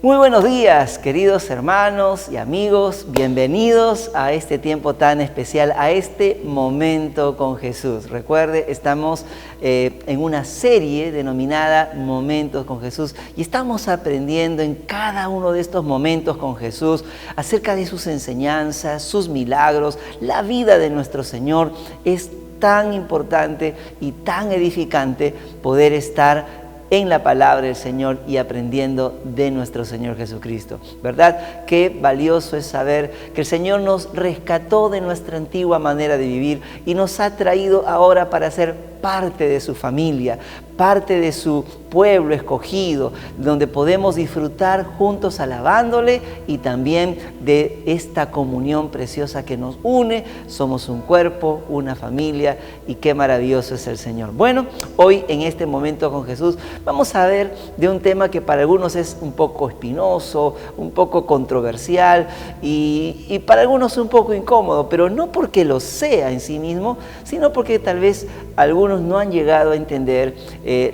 Muy buenos días, queridos hermanos y amigos, bienvenidos a este tiempo tan especial, a este momento con Jesús. Recuerde, estamos en una serie denominada Momentos con Jesús y estamos aprendiendo en cada uno de estos momentos con Jesús acerca de sus enseñanzas, sus milagros. La vida de nuestro Señor es tan importante y tan edificante poder estar en la palabra del Señor y aprendiendo de nuestro Señor Jesucristo, ¿verdad? Qué valioso es saber que el Señor nos rescató de nuestra antigua manera de vivir y nos ha traído ahora para ser parte de su familia, parte de su pueblo escogido, donde podemos disfrutar juntos alabándole y también de esta comunión preciosa que nos une. Somos un cuerpo, una familia, y qué maravilloso es el Señor. Bueno, hoy en este momento con Jesús vamos a ver de un tema que para algunos es un poco espinoso, un poco controversial y para algunos un poco incómodo, pero no porque lo sea en sí mismo, sino porque tal vez algunos no han llegado a entender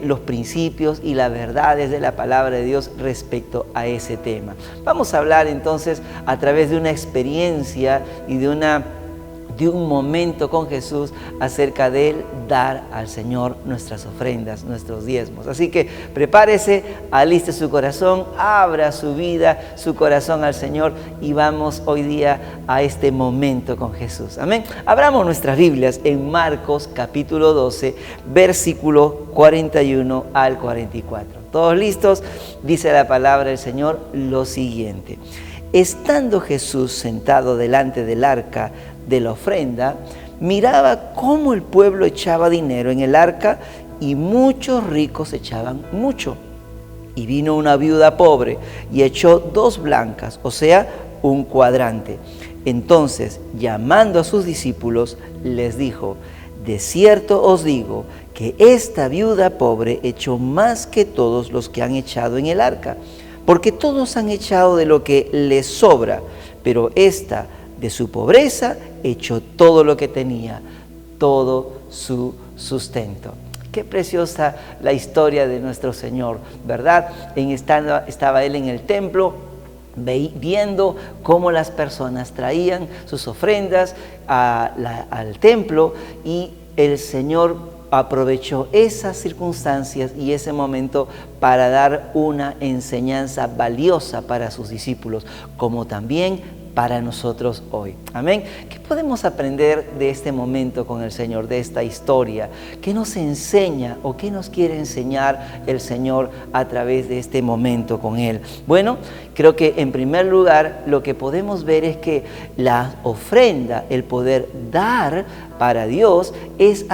los principios y las verdades de la palabra de Dios respecto a ese tema. Vamos a hablar entonces a través de una experiencia y de un momento con Jesús acerca de él dar al Señor nuestras ofrendas, nuestros diezmos. Así que prepárese, aliste su corazón, abra su vida, su corazón al Señor y vamos hoy día a este momento con Jesús. Amén. Abramos nuestras Biblias en Marcos capítulo 12, versículo 41 al 44. ¿Todos listos? Dice la palabra del Señor lo siguiente. Estando Jesús sentado delante del arca de la ofrenda, miraba cómo el pueblo echaba dinero en el arca y muchos ricos echaban mucho. Y vino una viuda pobre y echó 2 blancas, o sea, un cuadrante. Entonces, llamando a sus discípulos, les dijo: de cierto os digo que esta viuda pobre echó más que todos los que han echado en el arca, porque todos han echado de lo que les sobra, pero esta de su pobreza echó todo lo que tenía, todo su sustento. Qué preciosa la historia de nuestro Señor, ¿verdad? Estaba Él en el templo, viendo cómo las personas traían sus ofrendas al templo, y el Señor aprovechó esas circunstancias y ese momento para dar una enseñanza valiosa para sus discípulos, como también para nosotros hoy. Amén. ¿Qué podemos aprender de este momento con el Señor, de esta historia? ¿Qué nos enseña o qué nos quiere enseñar el Señor a través de este momento con Él? Bueno, creo que en primer lugar lo que podemos ver es que la ofrenda, el poder dar para Dios, es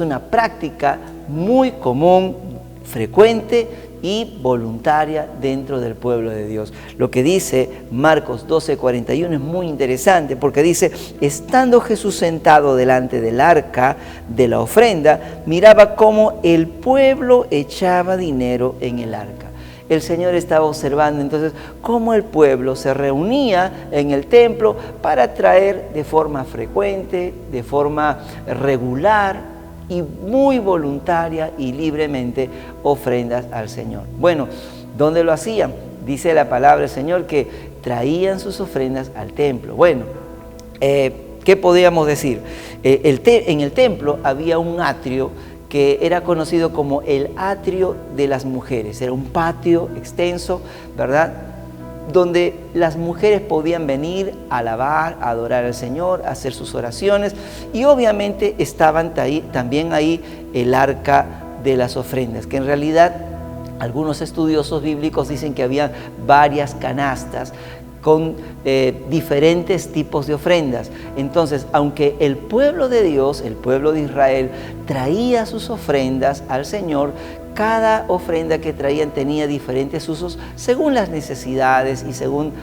una práctica muy común, frecuente y voluntaria dentro del pueblo de Dios. Lo que dice Marcos 12:41 es muy interesante, porque dice: estando Jesús sentado delante del arca de la ofrenda, miraba cómo el pueblo echaba dinero en el arca. El Señor estaba observando entonces cómo el pueblo se reunía en el templo para traer de forma frecuente, de forma regular y muy voluntaria y libremente ofrendas al Señor. Bueno, ¿dónde lo hacían? Dice la palabra del Señor que traían sus ofrendas al templo. Bueno, ¿qué podríamos decir? En el templo había un atrio que era conocido como el atrio de las mujeres. Era un patio extenso, ¿verdad?, donde las mujeres podían venir a alabar, a adorar al Señor, a hacer sus oraciones, y obviamente estaban también ahí el arca de las ofrendas, que en realidad algunos estudiosos bíblicos dicen que había varias canastas con diferentes tipos de ofrendas. Entonces, aunque el pueblo de Dios, el pueblo de Israel, traía sus ofrendas al Señor, cada ofrenda que traían tenía diferentes usos según las necesidades y según,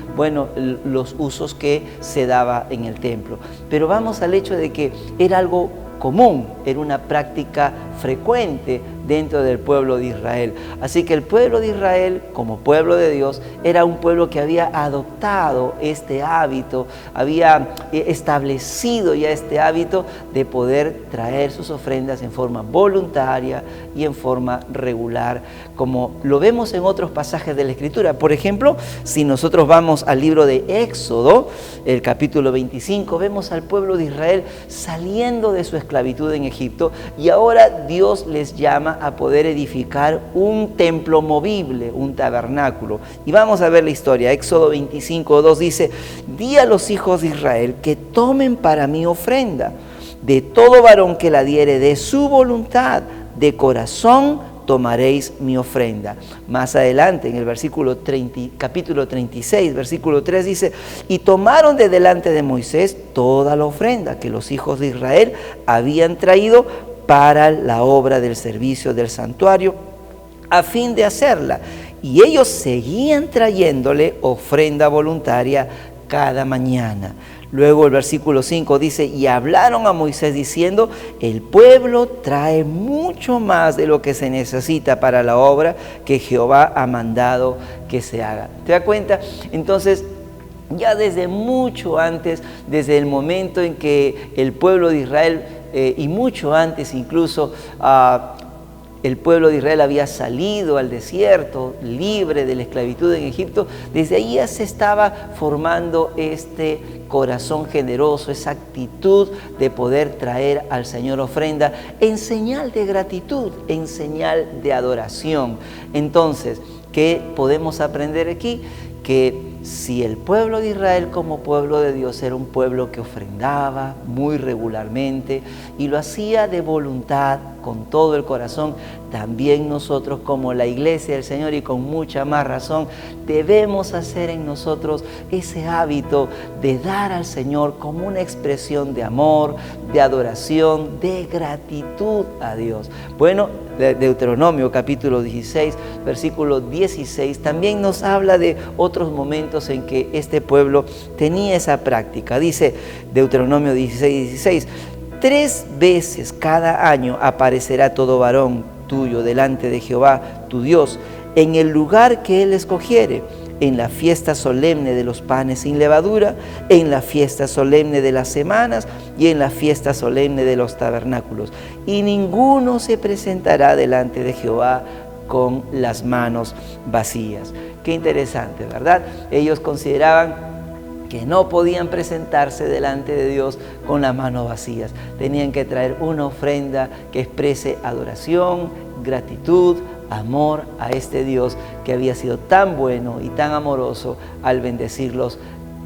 los usos que se daba en el templo. Pero vamos al hecho de que era algo común, era una práctica frecuente dentro del pueblo de Israel. Así que el pueblo de Israel, como pueblo de Dios, era un pueblo que había adoptado este hábito, había establecido ya este hábito de poder traer sus ofrendas en forma voluntaria y en forma regular, como lo vemos en otros pasajes de la Escritura. Por ejemplo, si nosotros vamos al libro de Éxodo, el capítulo 25, vemos al pueblo de Israel saliendo de su esclavitud en Egipto, y ahora Dios les llama a poder edificar un templo movible, un tabernáculo. Y vamos a ver la historia. Éxodo 25:2 dice: di a los hijos de Israel que tomen para mí ofrenda, de todo varón que la diere de su voluntad, de corazón tomaréis mi ofrenda. Más adelante, en el capítulo 36, versículo 3 dice: y tomaron de delante de Moisés toda la ofrenda que los hijos de Israel habían traído para la obra del servicio del santuario, a fin de hacerla. Y ellos seguían trayéndole ofrenda voluntaria cada mañana. Luego el versículo 5 dice: y hablaron a Moisés diciendo: el pueblo trae mucho más de lo que se necesita para la obra que Jehová ha mandado que se haga. ¿Te das cuenta? Entonces, ya desde mucho antes, desde el momento en que el pueblo de Israel, y mucho antes incluso, el pueblo de Israel había salido al desierto, libre de la esclavitud en Egipto, desde ahí ya se estaba formando este corazón generoso, esa actitud de poder traer al Señor ofrenda en señal de gratitud, en señal de adoración. Entonces, ¿qué podemos aprender aquí? Que si el pueblo de Israel como pueblo de Dios era un pueblo que ofrendaba muy regularmente y lo hacía de voluntad, con todo el corazón, también nosotros como la iglesia del Señor, y con mucha más razón, debemos hacer en nosotros ese hábito de dar al Señor como una expresión de amor, de adoración, de gratitud a Dios. Bueno, Deuteronomio capítulo 16, versículo 16, también nos habla de otros momentos en que este pueblo tenía esa práctica. Dice Deuteronomio 16: 3 veces cada año aparecerá todo varón tuyo delante de Jehová tu Dios, en el lugar que Él escogiere, en la fiesta solemne de los panes sin levadura, en la fiesta solemne de las semanas y en la fiesta solemne de los tabernáculos. Y ninguno se presentará delante de Jehová con las manos vacías. Qué interesante, ¿verdad? Ellos consideraban que no podían presentarse delante de Dios con las manos vacías. Tenían que traer una ofrenda que exprese adoración, gratitud, amor a este Dios que había sido tan bueno y tan amoroso al bendecirlos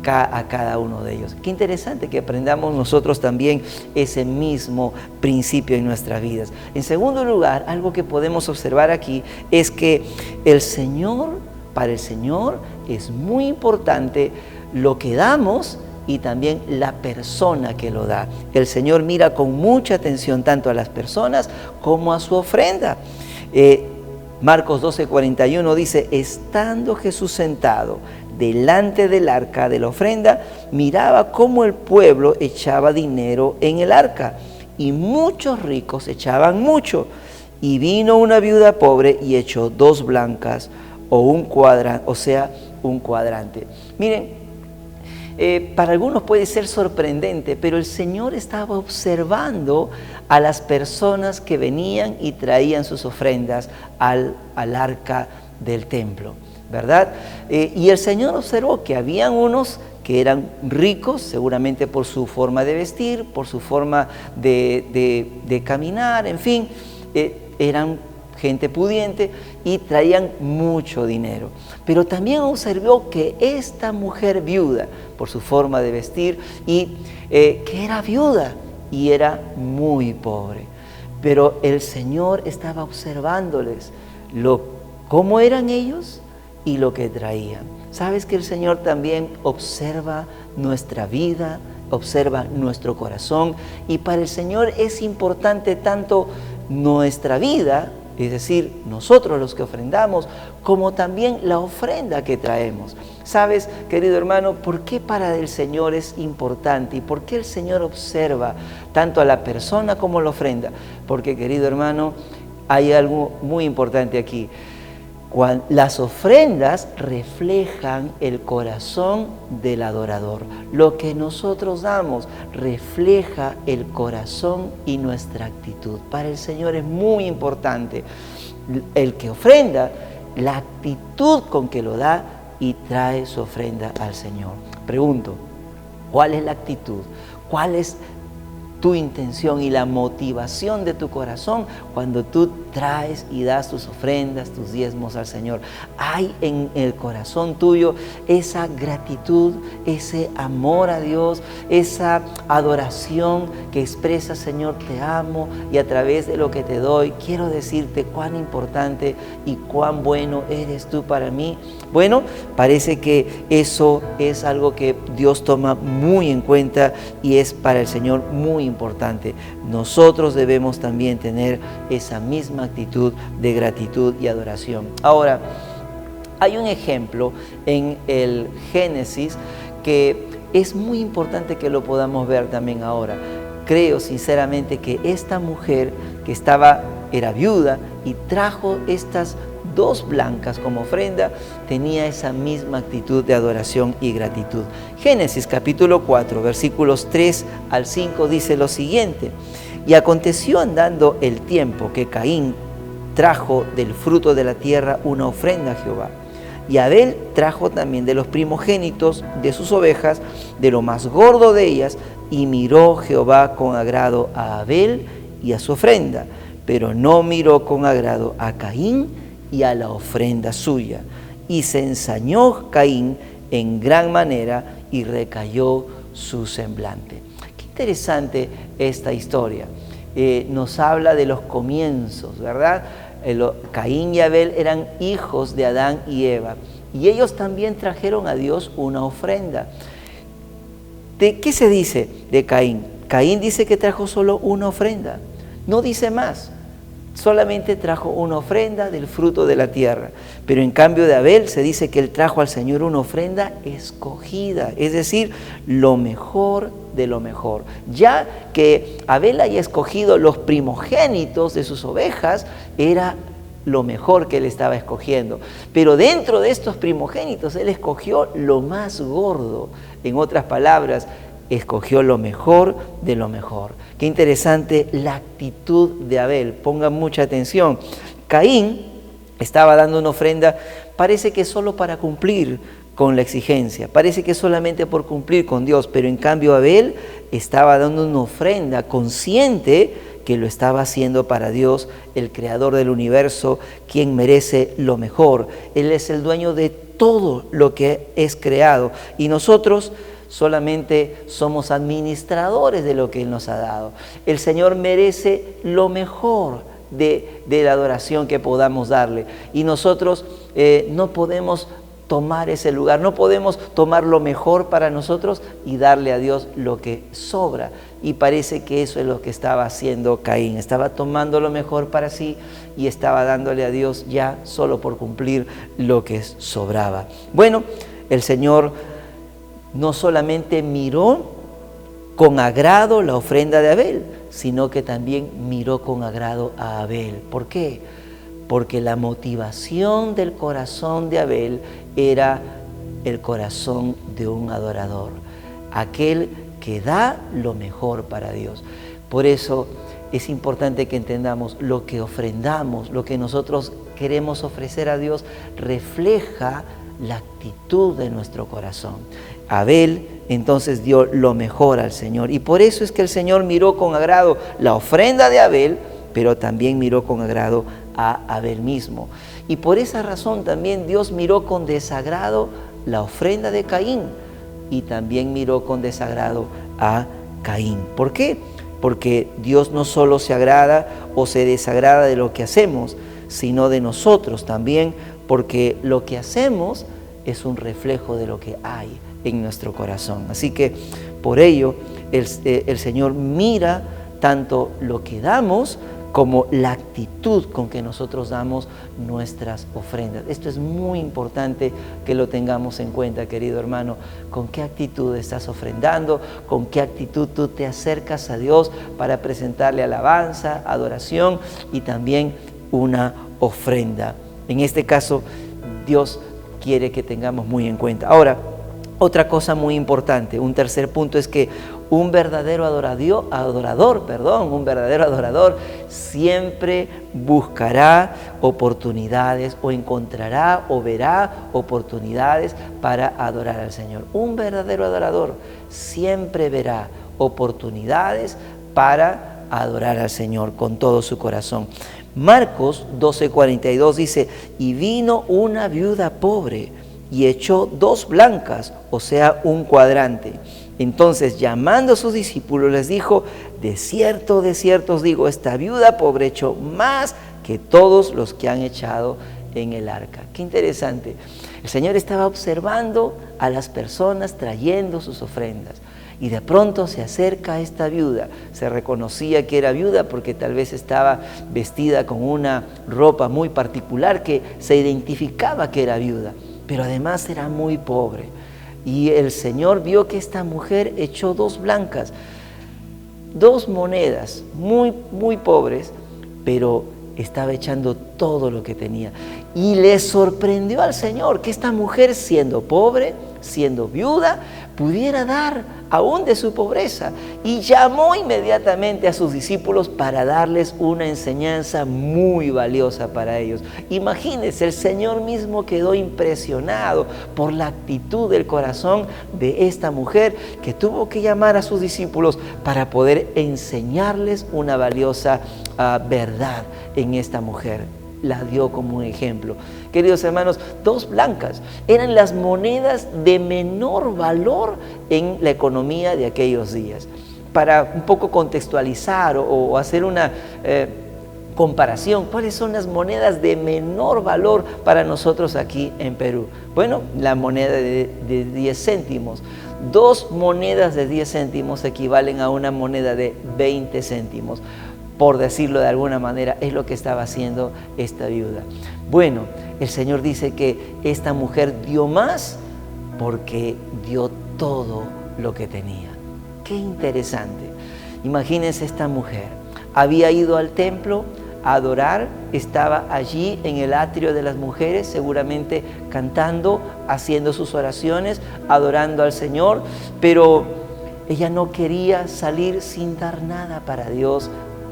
a cada uno de ellos. Qué interesante que aprendamos nosotros también ese mismo principio en nuestras vidas. En segundo lugar, algo que podemos observar aquí es que para el Señor es muy importante lo que damos y también la persona que lo da. El Señor mira con mucha atención tanto a las personas como a su ofrenda. Marcos 12:41 dice: estando Jesús sentado delante del arca de la ofrenda, miraba cómo el pueblo echaba dinero en el arca, y muchos ricos echaban mucho. Y vino una viuda pobre y echó 2 blancas o un cuadrante. Miren, para algunos puede ser sorprendente, pero el Señor estaba observando a las personas que venían y traían sus ofrendas al arca del templo, ¿verdad? Y el Señor observó que habían unos que eran ricos, seguramente por su forma de vestir, por su forma de caminar, en fin, eran gente pudiente y traían mucho dinero. Pero también observó que esta mujer viuda, por su forma de vestir, y que era viuda y era muy pobre. Pero el Señor estaba observándoles cómo eran ellos y lo que traían. ¿Sabes que el Señor también observa nuestra vida, observa nuestro corazón? Y para el Señor es importante tanto nuestra vida, es decir, nosotros los que ofrendamos, como también la ofrenda que traemos. ¿Sabes, querido hermano, por qué para el Señor es importante y por qué el Señor observa tanto a la persona como la ofrenda? Porque, querido hermano, hay algo muy importante aquí. Las ofrendas reflejan el corazón del adorador. Lo que nosotros damos refleja el corazón y nuestra actitud. Para el Señor es muy importante el que ofrenda, la actitud con que lo da y trae su ofrenda al Señor. Pregunto, ¿cuál es la actitud? ¿Cuál es tu intención y la motivación de tu corazón cuando tú traes y das tus ofrendas, tus diezmos al Señor? Hay en el corazón tuyo esa gratitud, ese amor a Dios, esa adoración que expresa: Señor, te amo y a través de lo que te doy quiero decirte cuán importante y cuán bueno eres tú para mí. Bueno, parece que eso es algo que Dios toma muy en cuenta y es para el Señor muy importante. Nosotros debemos también tener esa misma actitud de gratitud y adoración. Ahora, hay un ejemplo en el Génesis que es muy importante que lo podamos ver también ahora. Creo sinceramente que esta mujer que era viuda y trajo estas 2 blancas como ofrenda, tenía esa misma actitud de adoración y gratitud. Génesis capítulo 4, versículos 3 al 5 dice lo siguiente: y aconteció andando el tiempo que Caín trajo del fruto de la tierra una ofrenda a Jehová. Y Abel trajo también de los primogénitos de sus ovejas, de lo más gordo de ellas, y miró Jehová con agrado a Abel y a su ofrenda, pero no miró con agrado a Caín y a la ofrenda suya. Y se ensañó Caín en gran manera y recayó su semblante. Qué interesante esta historia. Nos habla de los comienzos, ¿verdad? Caín y Abel eran hijos de Adán y Eva, y ellos también trajeron a Dios una ofrenda. ¿De qué se dice de Caín? Caín dice que trajo solo una ofrenda, no dice más. Solamente trajo una ofrenda del fruto de la tierra. Pero en cambio de Abel se dice que él trajo al Señor una ofrenda escogida, es decir, lo mejor de lo mejor. Ya que Abel haya escogido los primogénitos de sus ovejas, era lo mejor que él estaba escogiendo. Pero dentro de estos primogénitos, él escogió lo más gordo. En otras palabras, escogió lo mejor de lo mejor. Qué interesante la actitud de Abel. Pongan mucha atención. Caín estaba dando una ofrenda, parece que solo para cumplir con la exigencia, parece que solamente por cumplir con Dios, pero en cambio Abel estaba dando una ofrenda consciente que lo estaba haciendo para Dios, el creador del universo, quien merece lo mejor. Él es el dueño de todo lo que es creado y nosotros solamente somos administradores de lo que Él nos ha dado. El Señor merece lo mejor de la adoración que podamos darle. Y nosotros no podemos tomar ese lugar, no podemos tomar lo mejor para nosotros y darle a Dios lo que sobra. Y parece que eso es lo que estaba haciendo Caín. Estaba tomando lo mejor para sí y estaba dándole a Dios ya solo por cumplir lo que sobraba. Bueno, el Señor no solamente miró con agrado la ofrenda de Abel, sino que también miró con agrado a Abel. ¿Por qué? Porque la motivación del corazón de Abel era el corazón de un adorador, aquel que da lo mejor para Dios. Por eso es importante que entendamos lo que ofrendamos, lo que nosotros queremos ofrecer a Dios, refleja la actitud de nuestro corazón. Abel entonces dio lo mejor al Señor y por eso es que el Señor miró con agrado la ofrenda de Abel, pero también miró con agrado a Abel mismo. Y por esa razón también Dios miró con desagrado la ofrenda de Caín y también miró con desagrado a Caín. ¿Por qué? Porque Dios no solo se agrada o se desagrada de lo que hacemos, sino de nosotros también, porque lo que hacemos es un reflejo de lo que hay en nuestro corazón. Así que por ello el Señor mira tanto lo que damos como la actitud con que nosotros damos nuestras ofrendas. Esto es muy importante que lo tengamos en cuenta, querido hermano. ¿Con qué actitud estás ofrendando? ¿Con qué actitud tú te acercas a Dios para presentarle alabanza, adoración y también una ofrenda. En este caso, Dios quiere que tengamos muy en cuenta. Ahora, otra cosa muy importante, un tercer punto es que un verdadero adorador siempre buscará oportunidades o encontrará o verá oportunidades para adorar al Señor. Un verdadero adorador siempre verá oportunidades para adorar al Señor con todo su corazón. Marcos 12:42 dice, y vino una viuda pobre y echó 2 blancas, o sea, un cuadrante. Entonces, llamando a sus discípulos, les dijo, de cierto os digo, esta viuda pobre echó más que todos los que han echado en el arca. Qué interesante. El Señor estaba observando a las personas trayendo sus ofrendas. Y de pronto se acerca a esta viuda. Se reconocía que era viuda porque tal vez estaba vestida con una ropa muy particular que se identificaba que era viuda. Pero además era muy pobre. Y el Señor vio que esta mujer echó 2 blancas, 2 monedas muy pobres, pero estaba echando todo lo que tenía. Y le sorprendió al Señor que esta mujer, siendo pobre, siendo viuda, pudiera dar aún de su pobreza. Y llamó inmediatamente a sus discípulos para darles una enseñanza muy valiosa para ellos. Imagínense, el Señor mismo quedó impresionado por la actitud del corazón de esta mujer que tuvo que llamar a sus discípulos para poder enseñarles una valiosa verdad en esta mujer. La dio como un ejemplo. Queridos hermanos, 2 blancas eran las monedas de menor valor en la economía de aquellos días. Para un poco contextualizar o hacer una comparación, ¿cuáles son las monedas de menor valor para nosotros aquí en Perú? Bueno, la moneda de 10 céntimos. 2 monedas de 10 céntimos equivalen a una moneda de 20 céntimos. Por decirlo de alguna manera, es lo que estaba haciendo esta viuda. Bueno, el Señor dice que esta mujer dio más porque dio todo lo que tenía. Qué interesante. Imagínense esta mujer. Había ido al templo a adorar, estaba allí en el atrio de las mujeres, seguramente cantando, haciendo sus oraciones, adorando al Señor, pero ella no quería salir sin dar nada para Dios,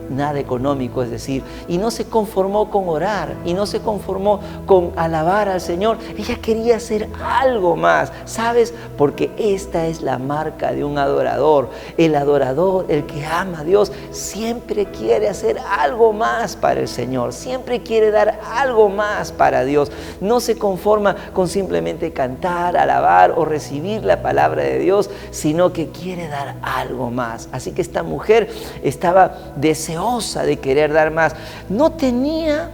nada económico, es decir, y no se conformó con orar, y no se conformó con alabar al Señor. Ella quería hacer algo más, ¿sabes? Porque esta es la marca de un adorador. El adorador, el que ama a Dios, siempre quiere hacer algo más para el Señor, siempre quiere dar algo más para Dios. No se conforma con simplemente cantar, alabar o recibir la palabra de Dios, sino que quiere dar algo más. Así que esta mujer estaba deseosa de querer dar más. No tenía,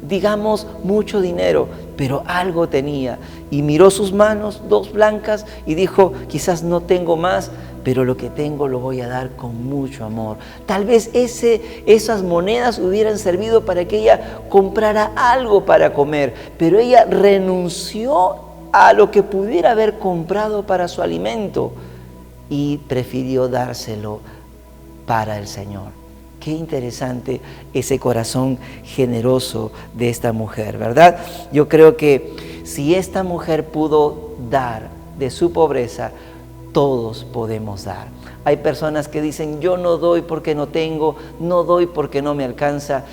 digamos, mucho dinero, pero algo tenía. Y miró sus manos, 2 blancas, y dijo, quizás no tengo más, pero lo que tengo lo voy a dar con mucho amor. Tal vez esas monedas hubieran servido para que ella comprara algo para comer, pero ella renunció a lo que pudiera haber comprado para su alimento y prefirió dárselo para el Señor. Qué interesante ese corazón generoso de esta mujer, ¿verdad? Yo creo que si esta mujer pudo dar de su pobreza, todos podemos dar. Hay personas que dicen, yo no doy porque no tengo, no doy porque no me alcanza,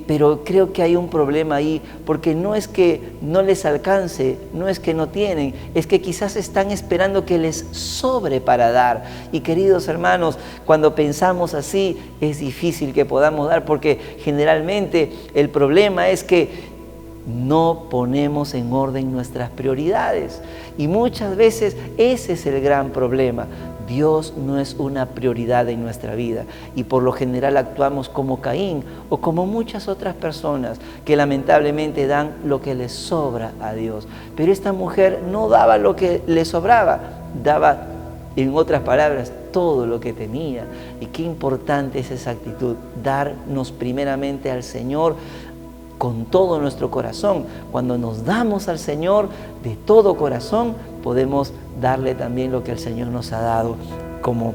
pero creo que hay un problema ahí, porque no es que no les alcance, no es que no tienen, es que quizás están esperando que les sobre para dar. Y queridos hermanos, cuando pensamos así, es difícil que podamos dar, porque generalmente el problema es que no ponemos en orden nuestras prioridades. Y muchas veces ese es el gran problema. Dios no es una prioridad en nuestra vida y por lo general actuamos como Caín o como muchas otras personas que lamentablemente dan lo que les sobra a Dios. Pero esta mujer no daba lo que le sobraba, daba, en otras palabras, todo lo que tenía. Y qué importante es esa actitud, darnos primeramente al Señor con todo nuestro corazón. Cuando nos damos al Señor de todo corazón, podemos darle también lo que el Señor nos ha dado como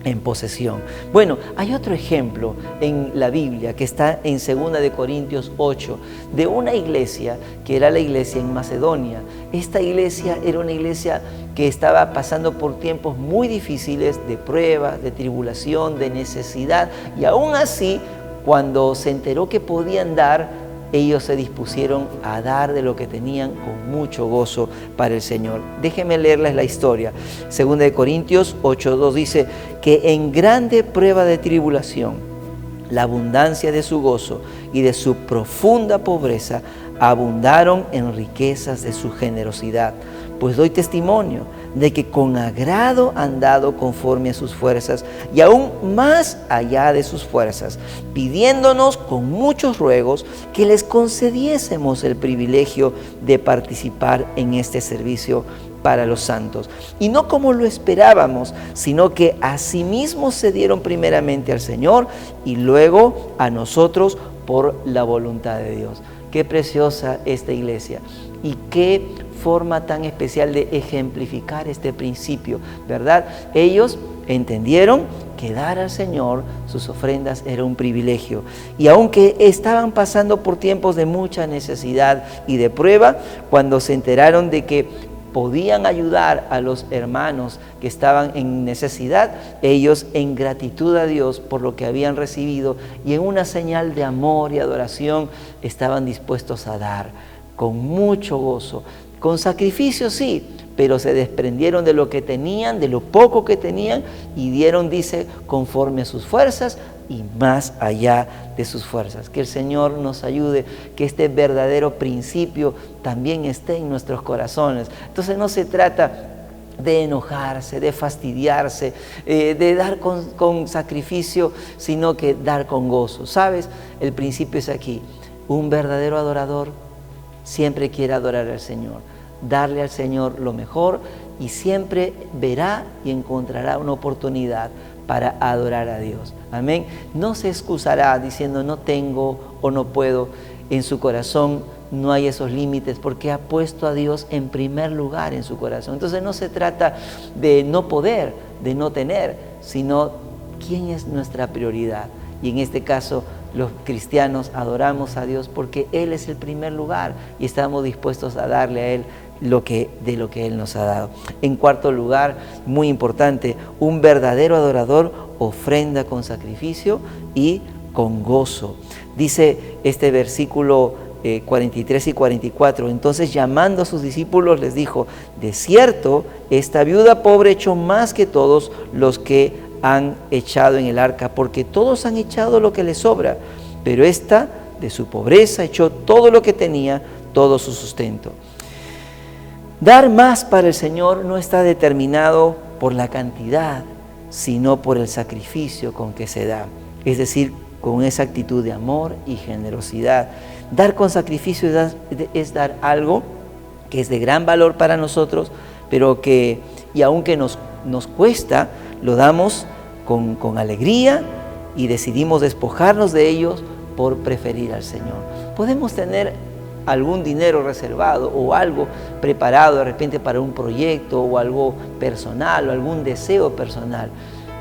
en posesión. Bueno, hay otro ejemplo en la Biblia que está en 2 de Corintios 8, de una iglesia que era la iglesia en Macedonia. Esta iglesia era una iglesia que estaba pasando por tiempos muy difíciles de prueba, de tribulación, de necesidad, y aún así, cuando se enteró que podían dar, ellos se dispusieron a dar de lo que tenían con mucho gozo para el Señor. Déjenme leerles la historia. 2 de Corintios 8:2 dice que en grande prueba de tribulación, la abundancia de su gozo y de su profunda pobreza abundaron en riquezas de su generosidad. Pues doy testimonio de que con agrado han dado conforme a sus fuerzas y aún más allá de sus fuerzas, pidiéndonos con muchos ruegos que les concediésemos el privilegio de participar en este servicio para los santos. Y no como lo esperábamos, sino que asimismo se dieron primeramente al Señor y luego a nosotros por la voluntad de Dios. Qué preciosa esta iglesia y qué forma tan especial de ejemplificar este principio, ¿verdad? Ellos entendieron que dar al Señor sus ofrendas era un privilegio. Y aunque estaban pasando por tiempos de mucha necesidad y de prueba, cuando se enteraron de que podían ayudar a los hermanos que estaban en necesidad, ellos en gratitud a Dios por lo que habían recibido y en una señal de amor y adoración estaban dispuestos a dar con mucho gozo, con sacrificio sí, pero se desprendieron de lo que tenían, de lo poco que tenían y dieron, dice, conforme a sus fuerzas y más allá de sus fuerzas. Que el Señor nos ayude, que este verdadero principio también esté en nuestros corazones. Entonces no se trata de enojarse, de fastidiarse, de dar con sacrificio, sino que dar con gozo. ¿Sabes? El principio es aquí. Un verdadero adorador siempre quiere adorar al Señor, darle al Señor lo mejor y siempre verá y encontrará una oportunidad para adorar a Dios. Amén. No se excusará diciendo no tengo o no puedo. En su corazón no hay esos límites porque ha puesto a Dios en primer lugar en su corazón. Entonces no se trata de no poder, de no tener, sino quién es nuestra prioridad. Y en este caso, los cristianos adoramos a Dios porque Él es el primer lugar y estamos dispuestos a darle a Él de lo que Él nos ha dado. En cuarto lugar, muy importante, un verdadero adorador ofrenda con sacrificio y con gozo. Dice este versículo 43 y 44, entonces llamando a sus discípulos les dijo, de cierto, esta viuda pobre echó más que todos los que han echado en el arca, porque todos han echado lo que les sobra, pero esta de su pobreza echó todo lo que tenía, todo su sustento. Dar más para el Señor no está determinado por la cantidad, sino por el sacrificio con que se da, es decir, con esa actitud de amor y generosidad. Dar con sacrificio es dar algo que es de gran valor para nosotros, pero que, y aunque nos cuesta, lo damos con alegría y decidimos despojarnos de ellos por preferir al Señor. Podemos tener algún dinero reservado o algo preparado de repente para un proyecto o algo personal o algún deseo personal,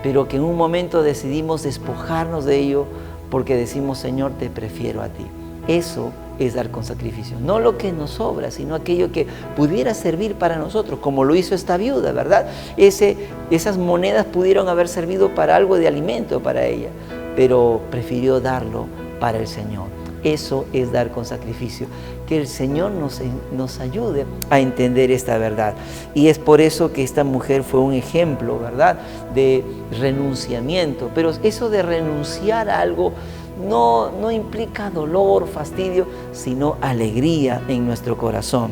pero que en un momento decidimos despojarnos de ello porque decimos, Señor, te prefiero a ti. Eso es dar con sacrificio, no lo que nos sobra, sino aquello que pudiera servir para nosotros, como lo hizo esta viuda, ¿verdad? Esas monedas pudieron haber servido para algo de alimento para ella, pero prefirió darlo para el Señor. Eso es dar con sacrificio. Que el Señor nos ayude a entender esta verdad. Y es por eso que esta mujer fue un ejemplo, ¿verdad?, de renunciamiento. Pero eso de renunciar a algo no implica dolor, fastidio, sino alegría en nuestro corazón.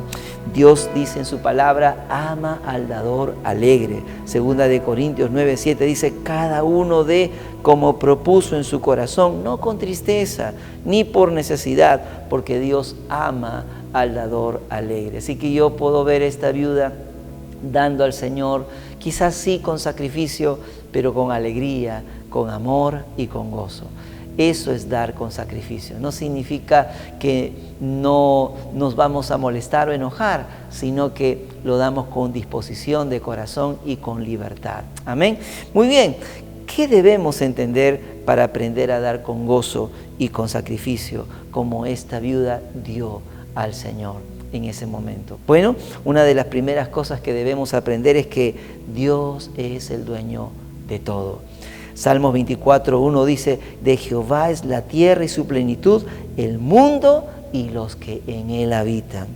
Dios dice en su palabra, ama al dador alegre. 2 de Corintios 9:7 dice, cada uno dé como propuso en su corazón, no con tristeza, ni por necesidad, porque Dios ama al dador alegre. Así que yo puedo ver esta viuda dando al Señor, quizás sí con sacrificio, pero con alegría, con amor y con gozo. Eso es dar con sacrificio. No significa que no nos vamos a molestar o enojar, sino que lo damos con disposición de corazón y con libertad. Amén. Muy bien. ¿Qué debemos entender para aprender a dar con gozo y con sacrificio, como esta viuda dio al Señor en ese momento? Bueno, una de las primeras cosas que debemos aprender es que Dios es el dueño de todo. Salmos 24:1 dice: de Jehová es la tierra y su plenitud, el mundo y los que en él habitan.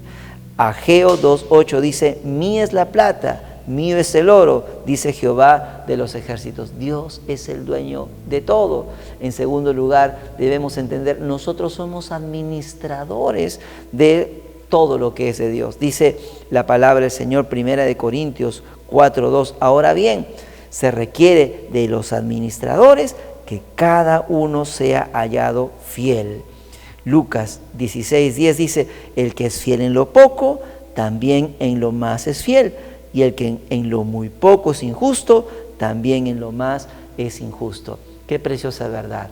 Ageo 2:8 dice: mía es la plata, mío es el oro, dice Jehová de los ejércitos. Dios es el dueño de todo. En segundo lugar, debemos entender, nosotros somos administradores de todo lo que es de Dios. Dice la palabra del Señor, 1 Corintios 4:2. Ahora bien, se requiere de los administradores que cada uno sea hallado fiel. Lucas 16:10 dice: el que es fiel en lo poco, también en lo más es fiel. Y el que en lo muy poco es injusto, también en lo más es injusto. Qué preciosa verdad.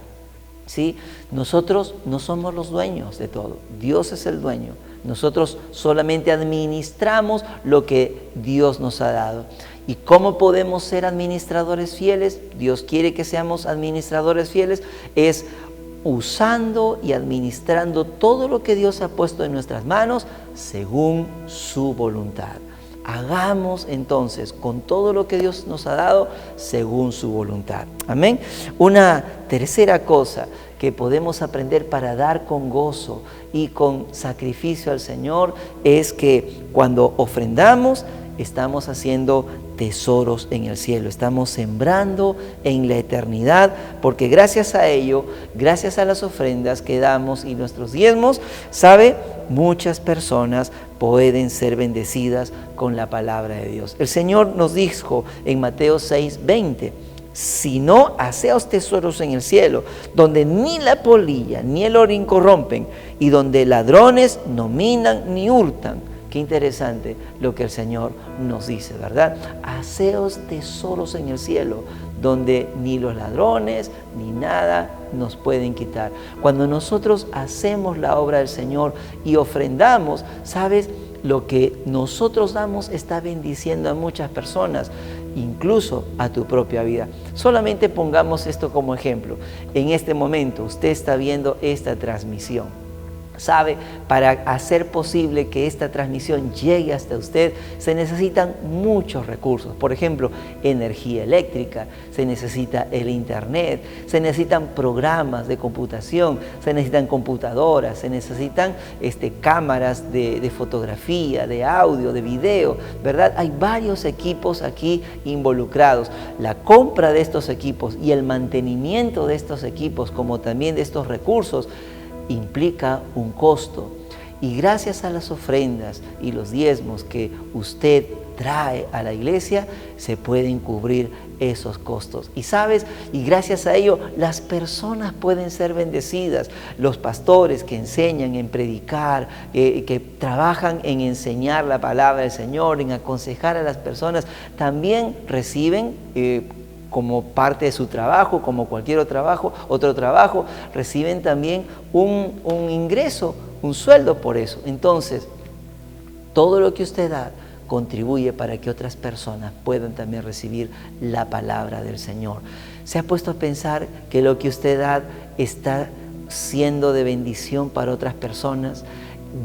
¿Sí? Nosotros no somos los dueños de todo. Dios es el dueño. Nosotros solamente administramos lo que Dios nos ha dado. ¿Y cómo podemos ser administradores fieles? Dios quiere que seamos administradores fieles. Es usando y administrando todo lo que Dios ha puesto en nuestras manos según su voluntad. Hagamos entonces con todo lo que Dios nos ha dado según su voluntad. Amén. Una tercera cosa que podemos aprender para dar con gozo y con sacrificio al Señor es que cuando ofrendamos, estamos haciendo tesoros en el cielo, estamos sembrando en la eternidad, porque gracias a ello, gracias a las ofrendas que damos y nuestros diezmos, ¿sabe? Muchas personas pueden ser bendecidas con la palabra de Dios. El Señor nos dijo en Mateo 6:20: si no, haceos tesoros en el cielo, donde ni la polilla ni el orín corrompen, y donde ladrones no minan ni hurtan. Qué interesante lo que el Señor nos dice, ¿verdad? Haceos tesoros en el cielo, donde ni los ladrones ni nada nos pueden quitar. Cuando nosotros hacemos la obra del Señor y ofrendamos, ¿sabes? Lo que nosotros damos está bendiciendo a muchas personas, incluso a tu propia vida. Solamente pongamos esto como ejemplo. En este momento usted está viendo esta transmisión. ¿Sabe? Para hacer posible que esta transmisión llegue hasta usted, se necesitan muchos recursos. Por ejemplo, energía eléctrica, se necesita el internet, se necesitan programas de computación, se necesitan computadoras, se necesitan cámaras de fotografía, de audio, de video, ¿verdad? Hay varios equipos aquí involucrados. La compra de estos equipos y el mantenimiento de estos equipos, como también de estos recursos, implica un costo, y gracias a las ofrendas y los diezmos que usted trae a la iglesia, se pueden cubrir esos costos. Y sabes, y gracias a ello las personas pueden ser bendecidas. Los pastores que enseñan en predicar, que trabajan en enseñar la palabra del Señor, en aconsejar a las personas, también reciben como parte de su trabajo, como cualquier otro trabajo, reciben también un ingreso, un sueldo por eso. Entonces, todo lo que usted da contribuye para que otras personas puedan también recibir la palabra del Señor. ¿Se ha puesto a pensar que lo que usted da está siendo de bendición para otras personas?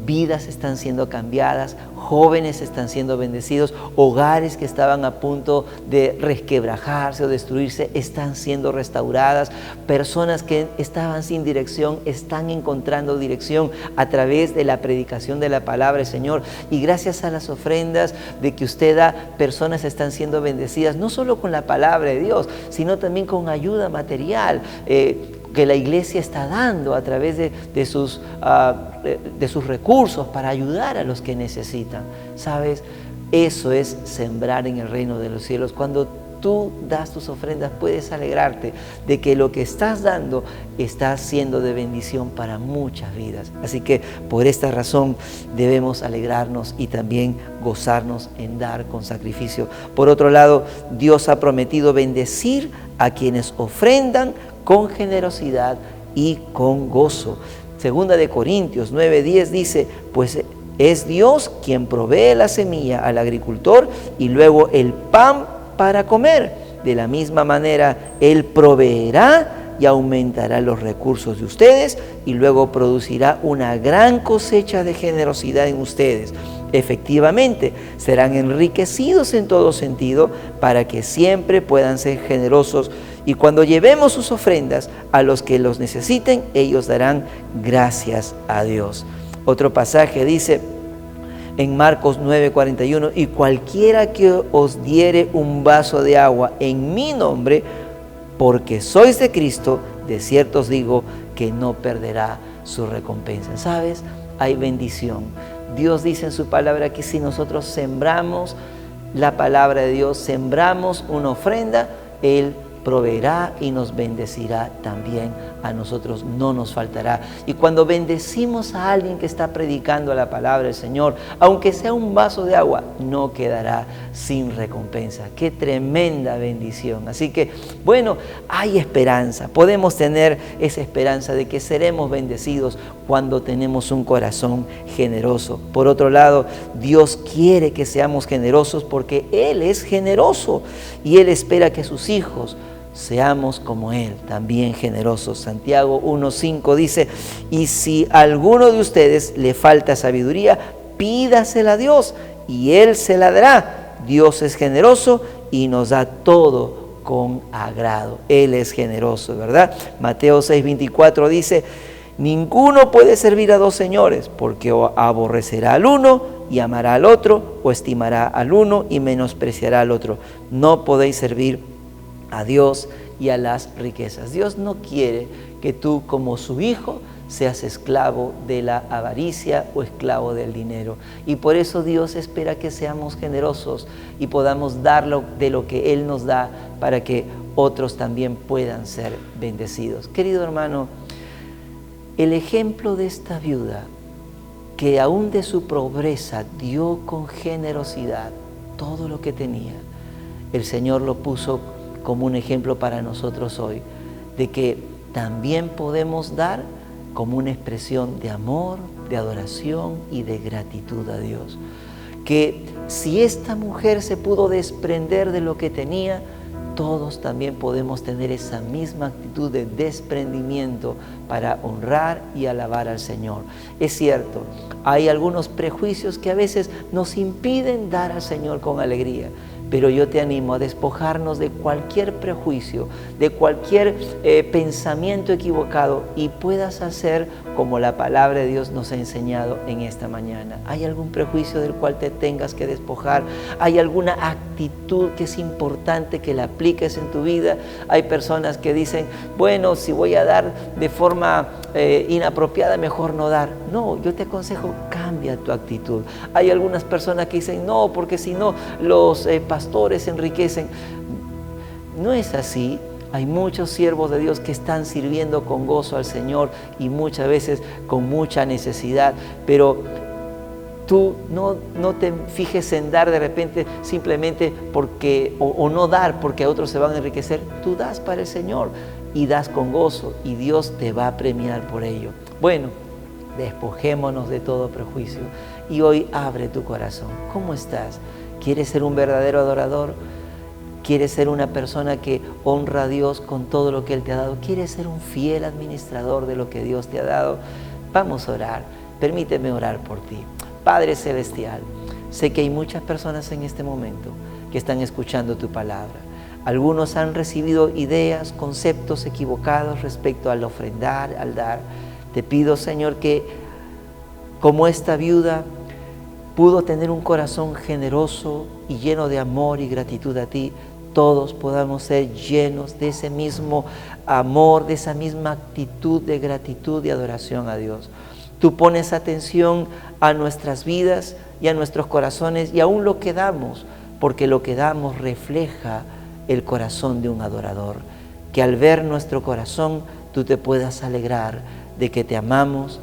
Vidas están siendo cambiadas, jóvenes están siendo bendecidos, hogares que estaban a punto de resquebrajarse o destruirse están siendo restauradas, personas que estaban sin dirección están encontrando dirección a través de la predicación de la palabra del Señor, y gracias a las ofrendas de que usted da, personas están siendo bendecidas, no solo con la palabra de Dios, sino también con ayuda material, que la iglesia está dando a través de sus recursos para ayudar a los que necesitan. ¿Sabes? Eso es sembrar en el reino de los cielos. Cuando tú das tus ofrendas, puedes alegrarte de que lo que estás dando está siendo de bendición para muchas vidas. Así que por esta razón debemos alegrarnos y también gozarnos en dar con sacrificio. Por otro lado, Dios ha prometido bendecir a quienes ofrendan con generosidad y con gozo. Segunda de Corintios 9:10 dice: pues es Dios quien provee la semilla al agricultor y luego el pan para comer. de la misma manera Él proveerá y aumentará los recursos de ustedes y luego producirá una gran cosecha de generosidad en ustedes. Efectivamente, serán enriquecidos en todo sentido para que siempre puedan ser generosos, y cuando llevemos sus ofrendas a los que los necesiten, ellos darán gracias a Dios. Otro pasaje dice en Marcos 9:41, y cualquiera que os diere un vaso de agua en mi nombre, porque sois de Cristo, de cierto os digo que no perderá su recompensa. ¿Sabes? Hay bendición. Dios dice en su palabra que si nosotros sembramos la palabra de Dios, sembramos una ofrenda, Él proveerá y nos bendecirá también a nosotros, no nos faltará. Y cuando bendecimos a alguien que está predicando la palabra del Señor, aunque sea un vaso de agua, no quedará sin recompensa. ¡Qué tremenda bendición! Así que, bueno, hay esperanza. Podemos tener esa esperanza de que seremos bendecidos cuando tenemos un corazón generoso. Por otro lado, Dios quiere que seamos generosos porque Él es generoso y Él espera que sus hijos seamos como Él, también generosos. Santiago 1:5 dice, y si a alguno de ustedes le falta sabiduría, pídasela a Dios y Él se la dará. Dios es generoso y nos da todo con agrado. Él es generoso, ¿verdad? Mateo 6:24 dice, ninguno puede servir a dos señores, porque o aborrecerá al uno y amará al otro, o estimará al uno y menospreciará al otro. No podéis servir a Dios y a las riquezas. Dios no quiere que tú, como su hijo, seas esclavo de la avaricia o esclavo del dinero. Y por eso Dios espera que seamos generosos y podamos dar de lo que Él nos da para que otros también puedan ser bendecidos. Querido hermano, el ejemplo de esta viuda, que aún de su pobreza dio con generosidad todo lo que tenía, el Señor lo puso como un ejemplo para nosotros hoy, de que también podemos dar como una expresión de amor, de adoración y de gratitud a Dios. Que si esta mujer se pudo desprender de lo que tenía, todos también podemos tener esa misma actitud de desprendimiento para honrar y alabar al Señor. Es cierto, hay algunos prejuicios que a veces nos impiden dar al Señor con alegría, pero yo te animo a despojarnos de cualquier prejuicio, de cualquier pensamiento equivocado y puedas hacer como la palabra de Dios nos ha enseñado en esta mañana. ¿Hay algún prejuicio del cual te tengas que despojar? ¿Hay alguna actitud que es importante que la apliques en tu vida? Hay personas que dicen, bueno, si voy a dar de forma inapropiada, mejor no dar. No, yo te aconsejo, cambia tu actitud. Hay algunas personas que dicen, no, porque si no, los pastores se enriquecen. No es así. Hay muchos siervos de Dios que están sirviendo con gozo al Señor y muchas veces con mucha necesidad, pero tú no te fijes en dar de repente simplemente porque, o no dar porque a otros se van a enriquecer. Tú das para el Señor y das con gozo y Dios te va a premiar por ello. Bueno, despojémonos de todo prejuicio y hoy abre tu corazón. ¿Cómo estás? ¿Quieres ser un verdadero adorador? ¿Quieres ser una persona que honra a Dios con todo lo que Él te ha dado? ¿Quieres ser un fiel administrador de lo que Dios te ha dado? Vamos a orar. Permíteme orar por ti. Padre Celestial, sé que hay muchas personas en este momento que están escuchando tu palabra. Algunos han recibido ideas, conceptos equivocados respecto al ofrendar, al dar. Te pido, Señor, que como esta viuda pudo tener un corazón generoso y lleno de amor y gratitud a ti, todos podamos ser llenos de ese mismo amor, de esa misma actitud de gratitud y adoración a Dios. Tú pones atención a nuestras vidas y a nuestros corazones y aún lo que damos, porque lo que damos refleja el corazón de un adorador. Que al ver nuestro corazón tú te puedas alegrar de que te amamos,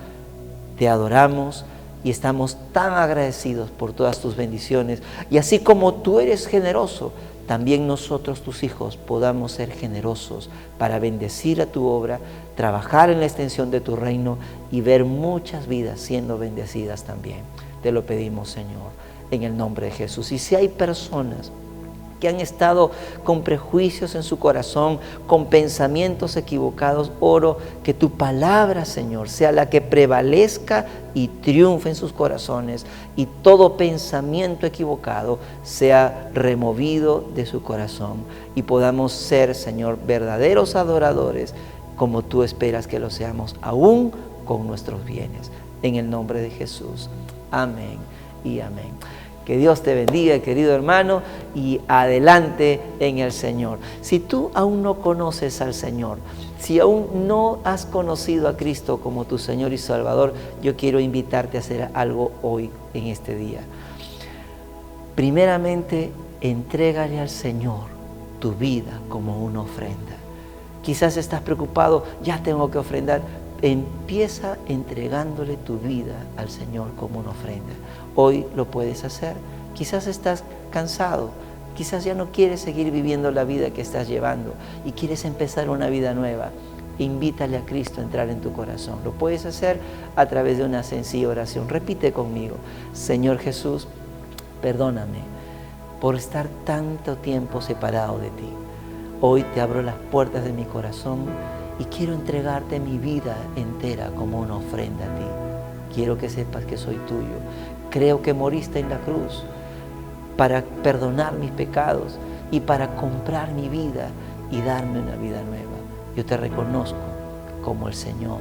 te adoramos y estamos tan agradecidos por todas tus bendiciones. Y así como tú eres generoso, también nosotros, tus hijos, podamos ser generosos para bendecir a tu obra, trabajar en la extensión de tu reino y ver muchas vidas siendo bendecidas también. Te lo pedimos, Señor, en el nombre de Jesús. Y si hay personas que han estado con prejuicios en su corazón, con pensamientos equivocados. Oro que tu palabra, Señor, sea la que prevalezca y triunfe en sus corazones, y todo pensamiento equivocado sea removido de su corazón, y podamos ser, Señor, verdaderos adoradores, como tú esperas que lo seamos, aún con nuestros bienes. En el nombre de Jesús. Amén y amén. Que Dios te bendiga, querido hermano, y adelante en el Señor. Si tú aún no conoces al Señor, si aún no has conocido a Cristo como tu Señor y Salvador, yo quiero invitarte a hacer algo hoy, en este día. Primeramente, entrégale al Señor tu vida como una ofrenda. Quizás estás preocupado, ya tengo que ofrendar. Empieza entregándole tu vida al Señor como una ofrenda. Hoy lo puedes hacer. Quizás estás cansado, quizás ya no quieres seguir viviendo la vida que estás llevando y quieres empezar una vida nueva. Invítale a Cristo a entrar en tu corazón. Lo puedes hacer a través de una sencilla oración. Repite conmigo: Señor Jesús, perdóname por estar tanto tiempo separado de ti. Hoy te abro las puertas de mi corazón y quiero entregarte mi vida entera como una ofrenda a ti. Quiero que sepas que soy tuyo. Creo que moriste en la cruz para perdonar mis pecados y para comprar mi vida y darme una vida nueva. Yo te reconozco como el Señor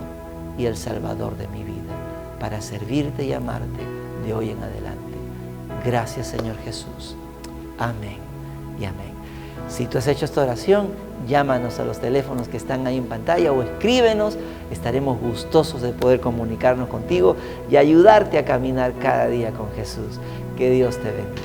y el Salvador de mi vida, para servirte y amarte de hoy en adelante. Gracias, Señor Jesús. Amén y amén. Si tú has hecho esta oración, llámanos a los teléfonos que están ahí en pantalla o escríbenos. Estaremos gustosos de poder comunicarnos contigo y ayudarte a caminar cada día con Jesús. Que Dios te bendiga.